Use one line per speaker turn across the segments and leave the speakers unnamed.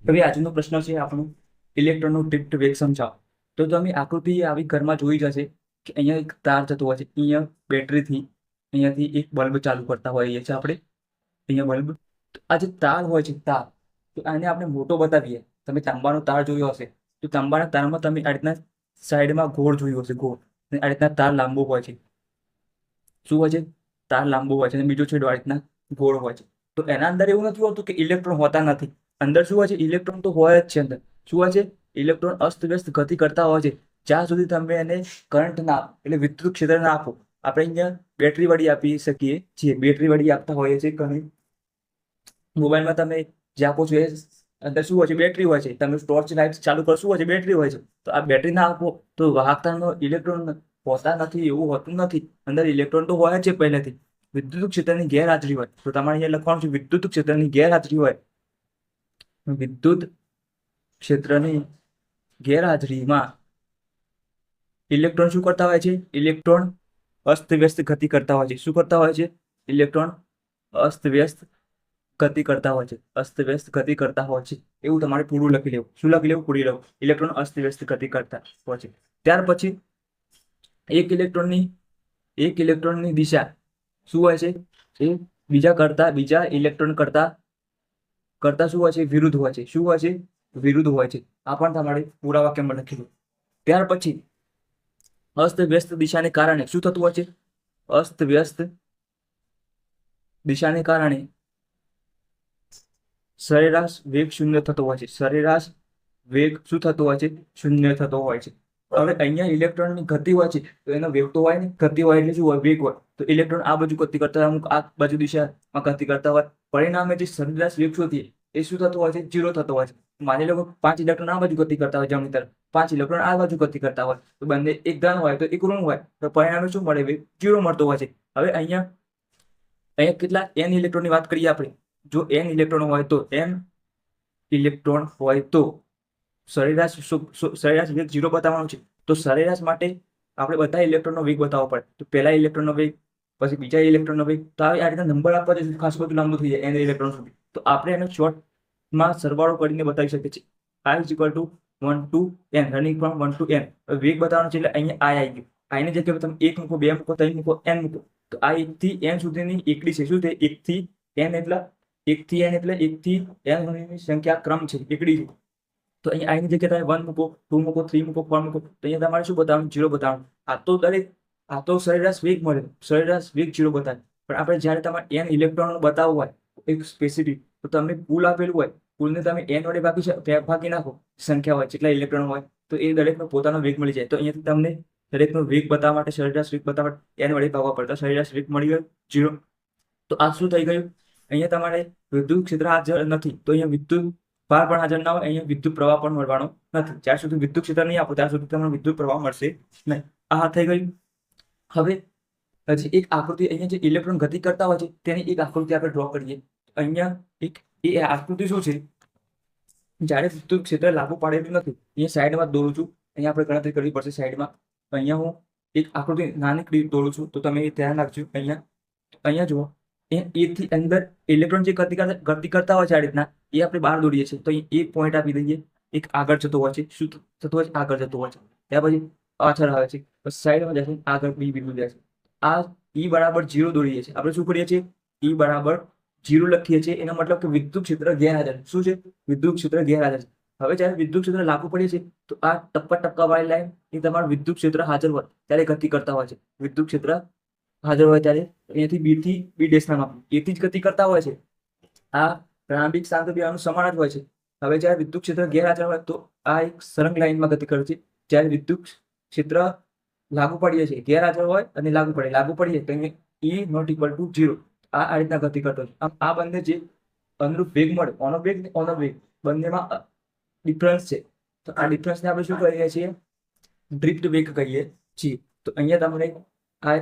હવે આજનો પ્રશ્ન છે આપણો ઇલેક્ટ્રોનનું ડિપ્ટ વેગ સમજાવો. તો તમે આકૃતિ આવી ઘરમાં જોઈ જશે કે અહીંયા એક તાર જતો હોય છે, અહીંયા બેટરીથી અહીંયાથી એક બલ્બ ચાલુ કરતા હોઈએ છીએ આપણે. અહીંયા બલ્બ, તો આ જે તાર હોય છે તાર, તો આને આપણે મોટો બતાવીએ. તમે તાંબાનો તાર જોયો હશે, તો તાંબાના તારમાં તમે આ રીતના સાઈડમાં ગોળ જોયું હશે, ગોળ, અને આ રીતના તાર લાંબો હોય છે. શું હોય છે? તાર લાંબો હોય છે અને બીજો છેડો આ રીતના ગોળ હોય છે. તો એના અંદર એવું નથી હોતું કે ઇલેક્ટ્રોન હોતા નથી. અંદર શું હોય છે? ઇલેક્ટ્રોન તો હોય જ છે અંદર. શું હોય છે? ઇલેક્ટ્રોન અસ્તવ્યસ્ત ગતિ કરતા હોય છે. જ્યાં સુધી તમે એને કરંટ ના આપો, એટલે વિદ્યુત ક્ષેત્ર ના આપો. આપણે અહીંયા બેટરી વાળી આપી શકીએ છીએ, બેટરી વાળી આપતા હોઈએ છીએ ઘણી. મોબાઈલમાં તમે જે આપો છો એ અંદર શું હોય છે? બેટરી હોય છે. તમે ટોર્ચ લાઇટ ચાલુ કરો, શું હોય છે? બેટરી હોય છે. તો આ બેટરી ના આપો તો વાહકતાનો ઇલેક્ટ્રોન હોતા નથી એવું હોતું નથી. અંદર ઇલેક્ટ્રોન તો હોય જ છે પહેલેથી. વિદ્યુત ક્ષેત્રની ગેરહાજરી હોય તો તમારે અહીંયા લખવાનું છે વિદ્યુત ક્ષેત્રની ગેરહાજરી હોય. વિદ્યુત ક્ષેત્રની ગેરહાજરીમાં ઇલેક્ટ્રોન શું કરતા હોય છે? ઇલેક્ટ્રોન અસ્તવ્યસ્ત ગતિ કરતા હોય છે. શું કરતા હોય છે? ઇલેક્ટ્રોન અસ્તવ્યસ્ત ગતિ કરતા હોય છે. અસ્તવ્યસ્ત ગતિ કરતા હોય છે એવું તમારે પૂરું લખી લેવું. શું લખી લેવું? પૂરી લેવું. ઇલેક્ટ્રોન અસ્તવ્યસ્ત ગતિ કરતા હોય છે. ત્યાર પછી એક ઇલેક્ટ્રોનની દિશા શું હોય છે? એ બીજા ઇલેક્ટ્રોન કરતા કરતા શું હોય છે? વિરુદ્ધ હોય છે. શું હોય છે? વિરુદ્ધ હોય છે. આ પણ તમારે પૂરા વાક્યમાં લખી દો. ત્યાર પછી અસ્તવ્યસ્ત દિશાને કારણે શું થતું હોય છે? અસ્તવ્યસ્ત દિશાને કારણે સરેરાશ વેગ શૂન્ય થતો હોય છે. સરેરાશ વેગ શું થતો હોય છે? શૂન્ય થતો હોય છે. હવે અહીંયા ઇલેક્ટ્રોનની ગતિ હોય છે તો એનો વેગ તો હોય ને. ગતિ હોય એટલે શું હોય? વેગ હોય. તો ઇલેક્ટ્રોન આ બાજુ ગતિ કરતા હોય, અમુક આ બાજુ દિશામાં ગતિ કરતા હોય. પરિણામે જે સરેરાશ વેગ શોધીએ એ શું થતો હોય છે? 0 થતો હોય છે. માની લો કે 5 ઇલેક્ટ્રોન આ બાજુ ગતિ કરતા હોય જમણી તરફ, 5 ઇલેક્ટ્રોન આ બાજુ ગતિ કરતા હોય, તો બંને એક ધન હોય તો એક ઋણ હોય, તો પરિણામે શું મળે? વેગ 0 મળતો હોય છે. હવે અહીંયા અહીંયા કેટલા n ઇલેક્ટ્રોનની વાત કરીએ આપણે. જો n ઇલેક્ટ્રોન હોય તો સરેરાશ વેગ 0 બતાવવાનો છે. તો સરેરાશ માટે આપણે બધા ઇલેક્ટ્રોનનો વેગ બતાવવો પડે. તો પહેલા ઇલેક્ટ્રોનનો વેગ, પછી બીજા ઇલેક્ટ્રોનનો વેગ. તો આ રીતે નંબર આપવા જશે ખાસ બધું લાંબુ થઈ જાય n ઇલેક્ટ્રોન સુધી. તો આપણે એને શોર્ટમાં સરવાળો કરીને બતાવી શકીએ છીએ. I is equal to 1 to n, running from 1 to n. વેગ બતાવવાનો છે એટલે અહીંયા I આવી ગયું. I ની જગ્યાએ તમે 1 મૂકો, 2 મૂકો, 3 મૂકો, n મૂકો. તો આ 1 થી n સુધીની એકડી છે. શું છે? 1 થી n એટલે 1 થી n એટલે 1 થી n સુધીની સંખ્યા ક્રમ છે, એકડી છે. તો અહીંયા I ની જગ્યાએ તમે 1 મૂકો, 2 મૂકો, 3 મૂકો, 4 મૂકો. તો અહીંયા તમારે શું બતાવવાનું? 0 બતાવવાનું. આ તો સરેરાશ વેગ મળે, સરેરાશ વેગ 0 બતાવે. પણ આપણે જ્યારે તમારે n ઇલેક્ટ્રોન બતાવવું હોય એક સ્પેસિફિક, તો તમને પુલ આપેલું હોય, પુલને તમે n વડે ભાગી નાખો, સંખ્યા હોય જેટલા ઇલેક્ટ્રોન હોય, તો એ દરેકનો પોતાનો વેગ મળી જાય. તો અહીંયાથી તમને દરેકનો વેગ બતાવવા માટે, સરેરાશ વેગ બતાવવા માટે n વડે ભાગવા પડતા સરેરાશ વેગ મળી ગયો 0. તો આ શું થઈ ગયું? અહીંયા તમારે વિદ્યુત ક્ષેત્ર હાજર નથી તો અહીંયા વિદ્યુત ભાર પણ હાજર ના હોય, અહીંયા વિદ્યુત પ્રવાહ પણ મળવાનો નથી. જ્યાં સુધી વિદ્યુત ક્ષેત્ર નહીં આપો ત્યાં સુધી તમને વિદ્યુત પ્રવાહ મળશે નહીં. આ થઈ ગયું. હવે હજી એક આકૃતિ, અહીંયા જે ઇલેક્ટ્રોન ગતિ કરતા હોય છે તેની એક આકૃતિ આપણે ડ્રો કરીએ. અહીંયા એ આકૃતિ શું છે? જ્યારે વિદ્યુત ક્ષેત્ર લાગુ પાડેલું નથી, અહીંયા સાઈડમાં દોરું છું. અહીંયા આપણે ગણતરી કરવી પડશે સાઈડમાં. અહીંયા હું એક આકૃતિ નાની દોરું છું, તો તમે ધ્યાન રાખજો. અહીંયા જુઓ, એ થી અંદર ઇલેક્ટ્રોન જે ગતિ કરતા હોય છે આ રીતના, એ આપણે બહાર દોરીએ છીએ. તો અહીં એક પોઈન્ટ આપી દઈએ, એક આગળ જતો હોય છે. શું થતું હોય છે? આગળ જતો હોય છે. ત્યાર પછી પાછળ આવે છે, પછી સાઈડમાં જશે, આગળ બી બિંદુ જાય છે. આ E બરાબર 0 દોરીએ છીએ. આપણે શું કરીએ છીએ? E બરાબર 0 લખીએ છીએ. એનો મતલબ કે વિદ્યુત ક્ષેત્ર ગેરહાજર. શું છે? વિદ્યુત ક્ષેત્ર ગેરહાજર છે. હવે જ્યારે વિદ્યુત ક્ષેત્ર લાગુ પડે છે તો આ ટપકા વાળી લાઈન એ તમારું વિદ્યુત ક્ષેત્ર હાજર હોય ત્યારે ગતિ કરતા હોય છે. વિદ્યુત ક્ષેત્ર હાજર હોય ત્યારે અહીંયાથી બી થી બી ડેશ નામ આપ્યું, એથી જ ગતિ કરતા હોય છે. આ પ્રારંભિક શાંત ક્રિયાનું સમાન જ હોય છે. હવે જ્યારે વિદ્યુત ક્ષેત્ર ગેરહાજર હોય તો આ એક સળંગ લાઈનમાં ગતિ કરે છે. જ્યારે વિદ્યુત ક્ષેત્ર લાગુ પડીએ છીએ, ગેરહાજર હોય અને લાગુ પડીએ તો E નોટ ઇક્વલ ટુ 0. આ રીતના ગતિ કરતો છે. આમ આ બંને જે અનુરૂપ વેગ મળે, ઓનો વેગ ને ઓનો વેગ, બંનેમાં ડિફરન્સ છે. તો આ ડિફરન્સને આપણે શું કહીએ છીએ? ડ્રિફ્ટ વેગ કહીએ છીએ. તો અહીંયા તમને આ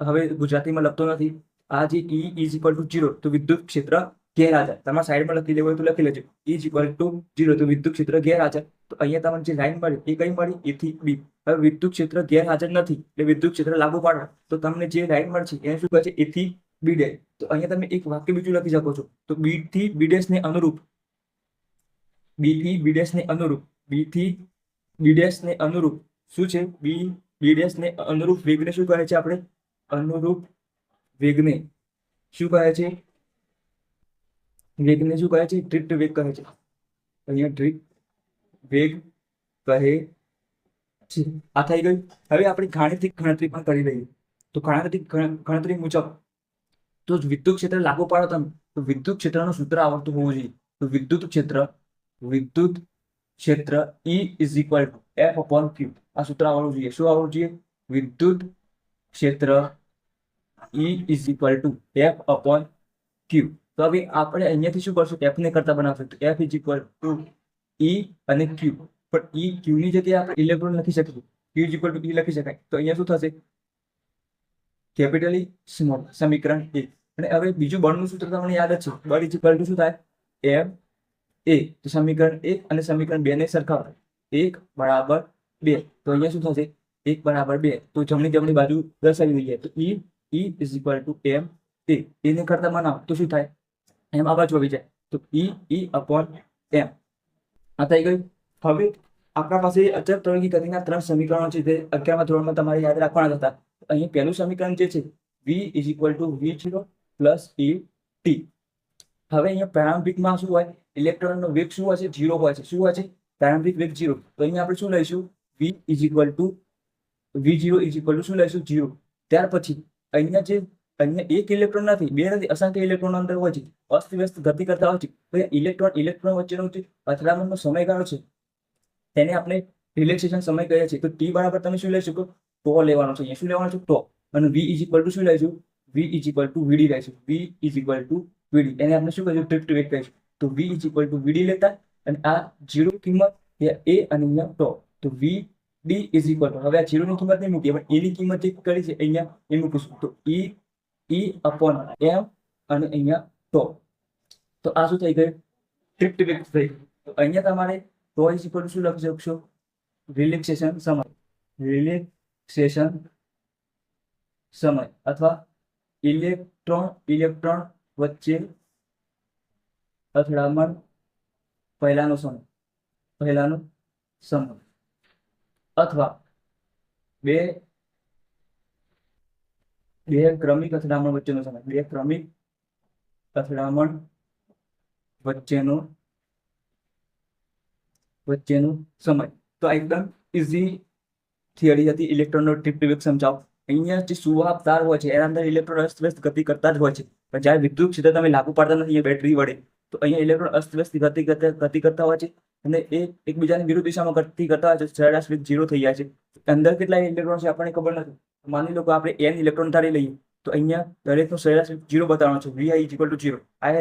હવે ગુજરાતીમાં લખતો નથી. આ જે E ઇઝ ઇક્વલ ટુ 0 તો વિદ્યુત ક્ષેત્ર ગેરહાજર. તમારે સાઈડમાં લખી લેવું હોય તો લખી લેજો. E ઇઝ ઇક્વલ ટુ 0 તો વિદ્યુત ક્ષેત્ર ગેરહાજર. તો અહીંયા તમને જે લાઈન મળી એ કઈ મળી? A થી B. હવે વિદ્યુત ક્ષેત્ર ગેરહાજર નથી એટલે વિદ્યુત ક્ષેત્ર લાગુ પાડો તો તમને જે લાઈન મળશે એને શું કહે છે? A થી B ડેશ. તો અહીંયા તમે એક વાક્ય બીજું લખી શકો છો. તો B થી B ડેશ ને અનુરૂપ બી થી બી ડેશ ને અનુરૂપ, બી થી બી ડેશ ને અનુરૂપ શું છે, બી ડેશ ને અનુરૂપ વેગને શું કહે છે આપણે, અનુરૂપ વેગને શું કહે છે, વેગને શું કહે છે, ડ્રિફ્ટ વેગ કહે છે. અહીંયા ડ્રિફ્ટ વેગ કહે છે. આ થઈ ગયું. હવે આપણે ગાણિતિક ગણતરી પણ કરી લઈએ. તો ગાણિતિક ગણતરી મુજબ તો વિદ્યુત ક્ષેત્ર લાગુ પાડો તમે, તો વિદ્યુત ક્ષેત્રનું સૂત્ર આવડતું હોવું જોઈએ. તો વિદ્યુત ક્ષેત્ર E is equal to F upon Q. આ સૂત્ર આવડવું જોઈએ. શું આવડવું જોઈએ? વિદ્યુત ક્ષેત્ર E is equal to F upon Q. તો હવે આપણે અહીંયાથી શું કરશું, F ને કરતા બનાવશું. તો F is equal to E અને Q. પણ Q ની જગ્યાએ આપણે ઇલેક્ટ્રોન લખી શકીશું. Q is equal to E લખી શકાય. તો અહીંયા શું થશે, કેપિટલ E સ્મોલ, સમીકરણ 1. અને હવે બીજું બળનું સૂત્ર તમને યાદ જ છે. બળ ઇઝ ઇક્વલ ટુ શું થાય, M A. તો સમીકરણ 1 અને સમીકરણ 2 ને સરખાવો. 1 બરાબર 2. તો અહીંયા શું થશે, 1 બરાબર 2. તો જમણી બાજુ દર્શાવી દઈએ. તો E is equal to M A. એને કરતા બનાવો તો શું થાય, એમ આ બાજુ આવી જાય. તો E અપોન M. આ થઈ ગયું. હવે આપણા પાસે અચળ તરંગી ગતિના 3 સમીકરણો છે, જે 11મા ધોરણમાં તમારે યાદ રાખવાના હતા. અહીં પહેલું સમીકરણ જે છે, V is equal to V0 plus E T. હવે અહીંયા પ્રારંભિકમાં શું હોય, ઇલેક્ટ્રોનનો વેગ શું હોય છે, 0 હોય છે. શું હોય છે, પ્રારંભિક વેગ 0. તો અહીંયા આપણે શું લઈશું, V is equal to V0 is equal to શું લઈશું, 0. ત્યાર પછી અહીંયા એક ઇલેક્ટ્રોન નથી, બે નથી, અસંખ્ય ઇલેક્ટ્રોન અંદર હોય છે, અસ્તવ્યસ્ત ગતિ કરતા હોય છે. તો ઇલેક્ટ્રોન વચ્ચેનો જે અથડામણનો સમયગાળો છે, તેને આપણે રિલેક્સેશન સમય કહીએ છીએ. તો T બરાબર તમે શું લઈ શકો, ટો લેવાનો છે. અહીંયા શું લેવાનું છે, ટો. અને V ઇઝ ઇક્વલ ટુ શું લઈશું, V is equal to VD લઈશું. V is equal to VD. એને આપણે શું કહીશું, ડ્રિફ્ટ વેગ કહીશું. તો V is equal to VD લેતા, અને આ 0 કિંમત A અને અહીંયા ટો. તો VD ઇઝ ઇક્વલ ટુ, હવે આ 0 ની કિંમત નહીં મૂકીએ, પણ A ની કિંમત જે કરી છે અહીંયા એ મૂકીશું. તો E અપોન M અને અહીંયા ટો. તો આ શું થઈ ગયું, ડ્રિફ્ટ વેગ થઈ ગયું. તો અહીંયા તમારે ટો ઇઝ ઇક્વલ ટુ શું લખી શકશો, રિલેક્સેશન સમય, રિલેક્સેશન સમય, અથવા ઇલેક્ટ્રોન વચ્ચે અથડામણ પહેલાનો સમય, અથવા બે ક્રમિક અથડામણ વચ્ચેનો સમય, બે ક્રમિક અથડામણ વચ્ચેનો સમય. તો આ એકદમ ઇઝી થિયરી હતી ઇલેક્ટ્રોનનો ડ્રિફ્ટ વેગ સમજાવો. અહીંયા જે સુવાહક તાર હોય છે એના અંદર ઇલેક્ટ્રોન અસ્તવ્યસ્ત ગતિ કરતા જ હોય છે, પણ જ્યારે વિદ્યુત ક્ષેત્ર તમે લાગુ પાડતા નથી અહીંયા બેટરી વડે, તો અહીંયા ઇલેક્ટ્રોન અસ્તવ્યસ્ત ગતિ કરતા હોય છે, અને એ એકબીજાની વિરુદ્ધ દિશામાં ગતિ કરતા હોય છે. સરેરાશ વેગ 0 થઈ જાય છે. અંદર કેટલા ઇલેક્ટ્રોન છે આપણને ખબર નથી. માની લો કે આપણે n ઇલેક્ટ્રોન ધારી લઈએ, તો અહીંયા દરેકનો સરેરાશ વેગ 0 બતાવવાનો છે. Vi is equal to 0, I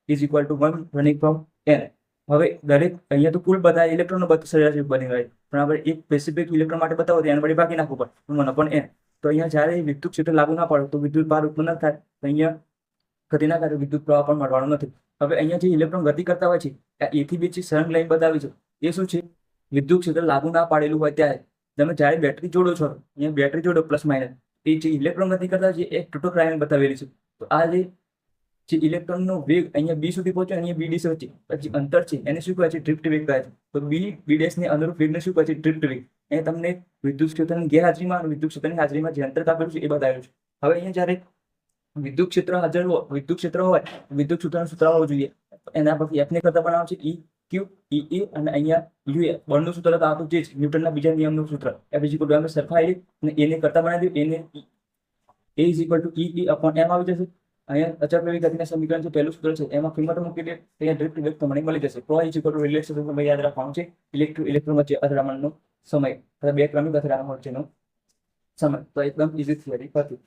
is equal to 1 running from n. હવે દરેક અહીંયા તો કુલ બધા ઇલેક્ટ્રોનનો સરેરાશ વેગ બની ગયો, પણ આપણે એક સ્પેસિફિક ઇલેક્ટ્રોન માટે બતાવો તો n વડે બાકી નાખવું પડે, 1 upon n. તો અહીંયા જ્યારે વિદ્યુત ક્ષેત્ર લાગુ ના પડે તો વિદ્યુત ભાર ઉત્પન્ન થાય, તો અહીંયા ગતિ ના થાય, વિદ્યુત પ્રવાહ પણ મળવાનો નથી. હવે અહીંયા જે ઇલેક્ટ્રોન ગતિ કરતા હોય છે, આ A થી B જે સળંગ લાઈન બતાવી છે, એ શું છે, વિદ્યુત ક્ષેત્ર લાગુ ના પાડેલું હોય ત્યારે તમે જ્યારે બેટરી જોડો છો, અહીંયા બેટરી જોડો પ્લસ માઇનસ, એ જે ઇલેક્ટ્રોન ગતિ કરતા છે એ ટોટલ લાઈન બતાવેલી છે. તો આ જે ઇલેક્ટ્રોનનો વેગ અહીંયા B સુધી પહોંચ્યો, અહીંયા BD વચ્ચે પછી અંતર છે એને શું કહે છે, ડ્રિફ્ટ વેગ કહે છે. તો B ને અનુરૂપ વેગને શું કહે છે, ડ્રિફ્ટ વેગ. એ તમને વિદ્યુત ક્ષેત્રની ગેરહાજરીમાં અને વિદ્યુત ક્ષેત્રની હાજરીમાં જે અંતર કાપેલું છે એ બતાવેલું છે. હવે અહીંયા જ્યારે વિદ્યુત ક્ષેત્ર હાજર હોય, વિદ્યુત ક્ષેત્ર હોય, વિદ્યુત ક્ષેત્રનું સૂત્ર હોવું જોઈએ. એના પરથી F ને કરતા બનાવવાનું છે E Q E A, અને અહીંયા UA બળનું સૂત્ર તો આપણું જે છે ન્યૂટનના બીજા નિયમનું સૂત્ર. F is equal to M સરખાઈ અને A ને કરતા બનાવી દઉં, A is equal to E upon M આવી જશે. અહીંયા અચળ પ્રવેગ ગતિના સમીકરણ છે, પહેલું સૂત્ર છે, એમાં કિંમત મૂકી દે, અહીંયા ડ્રિફ્ટ વેગ તમને મળી જશે. ટો ઇઝ ઇક્વલ ટુ રિલેક્સેશન સમય યાદ રાખવાનું છે, ઇલેક્ટ્રોન વચ્ચે અથડામણનો સમય, અથવા બે ક્રમિક અથડામણ વચ્ચેનો સમય. તો એકદમ ઇઝી થિયરી હતી.